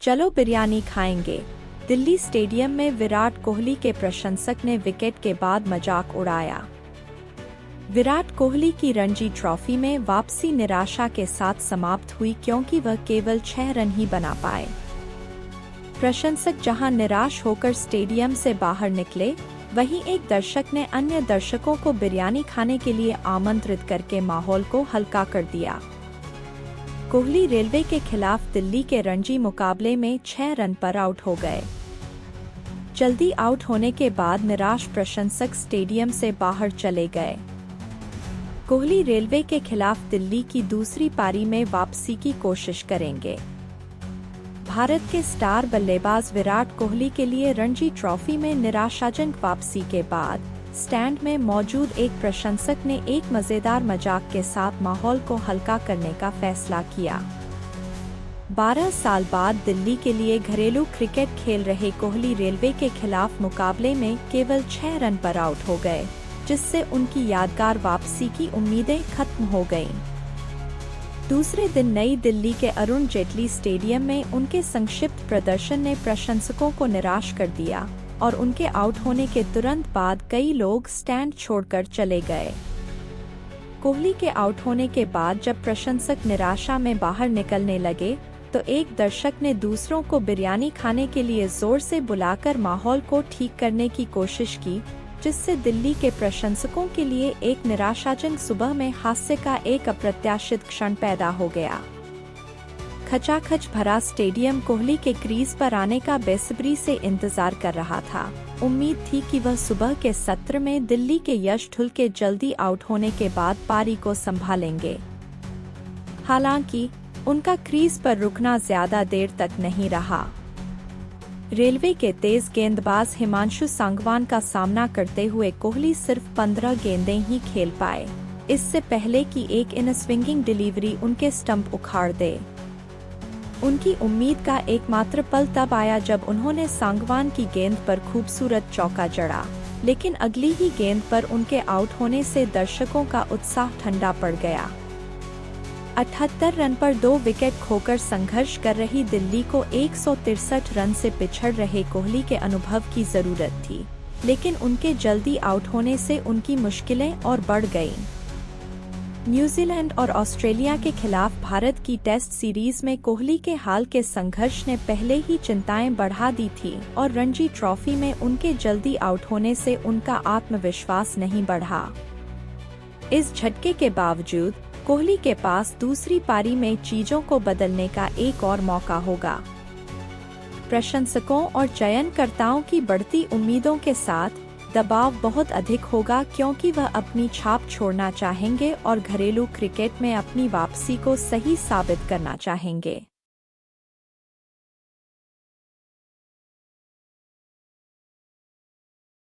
चलो बिरयानी खाएंगे। दिल्ली स्टेडियम में विराट कोहली के प्रशंसक ने विकेट के बाद मजाक उड़ाया। विराट कोहली की रणजी ट्रॉफी में वापसी निराशा के साथ समाप्त हुई क्योंकि वह केवल 6 रन ही बना पाए। प्रशंसक जहां निराश होकर स्टेडियम से बाहर निकले, वहीं एक दर्शक ने अन्य दर्शकों को बिरयानी खाने के लिए आमंत्रित करके माहौल को हल्का कर दिया। कोहली रेलवे के खिलाफ दिल्ली के रणजी मुकाबले में 6 रन पर आउट हो गए। जल्दी आउट होने के बाद निराश प्रशंसक स्टेडियम से बाहर चले गए। कोहली रेलवे के खिलाफ दिल्ली की दूसरी पारी में वापसी की कोशिश करेंगे। भारत के स्टार बल्लेबाज विराट कोहली के लिए रणजी ट्रॉफी में निराशाजनक वापसी के बाद स्टैंड में मौजूद एक प्रशंसक ने एक मजेदार मजाक के साथ माहौल को हल्का करने का फैसला किया। 12 साल बाद दिल्ली के लिए घरेलू क्रिकेट खेल रहे कोहली रेलवे के खिलाफ मुकाबले में केवल 6 रन पर आउट हो गए, जिससे उनकी यादगार वापसी की उम्मीदें खत्म हो गईं। दूसरे दिन नई दिल्ली के अरुण जेटली स्टेडियम में उनके संक्षिप्त प्रदर्शन ने प्रशंसकों को निराश कर दिया और उनके आउट होने के तुरंत बाद कई लोग स्टैंड छोड़कर चले गए। कोहली के आउट होने के बाद जब प्रशंसक निराशा में बाहर निकलने लगे, तो एक दर्शक ने दूसरों को बिरयानी खाने के लिए जोर से बुलाकर माहौल को ठीक करने की कोशिश की, जिससे दिल्ली के प्रशंसकों के लिए एक निराशाजनक सुबह में हास्य का एक अप्रत्याशित क्षण पैदा हो गया। खचाखच भरा स्टेडियम कोहली के क्रीज पर आने का बेसब्री से इंतजार कर रहा था। उम्मीद थी कि वह सुबह के सत्र में दिल्ली के यश ढुल के जल्दी आउट होने के बाद पारी को संभालेंगे। हालांकि उनका क्रीज पर रुकना ज्यादा देर तक नहीं रहा। रेलवे के तेज गेंदबाज हिमांशु सांगवान का सामना करते हुए कोहली सिर्फ 15 गेंदें ही खेल पाए, इससे पहले कि एक इन स्विंगिंग डिलीवरी उनके स्टंप उखाड़ दे। उनकी उम्मीद का एकमात्र पल तब आया जब उन्होंने सांगवान की गेंद पर खूबसूरत चौका जड़ा, लेकिन अगली ही गेंद पर उनके आउट होने से दर्शकों का उत्साह ठंडा पड़ गया। 78 रन पर 2 विकेट खोकर संघर्ष कर रही दिल्ली को 163 रन से पिछड़ रहे कोहली के अनुभव की जरूरत थी, लेकिन उनके जल्दी आउट होने से उनकी मुश्किलें और बढ़ गईं। न्यूजीलैंड और ऑस्ट्रेलिया के खिलाफ भारत की टेस्ट सीरीज में कोहली के हाल के संघर्ष ने पहले ही चिंताएं बढ़ा दी थी और रणजी ट्रॉफी में उनके जल्दी आउट होने से उनका आत्मविश्वास नहीं बढ़ा। इस झटके के बावजूद कोहली के पास दूसरी पारी में चीजों को बदलने का एक और मौका होगा। प्रशंसकों और चयनकर्ताओं की बढ़ती उम्मीदों के साथ दबाव बहुत अधिक होगा क्योंकि वह अपनी छाप छोड़ना चाहेंगे और घरेलू क्रिकेट में अपनी वापसी को सही साबित करना चाहेंगे।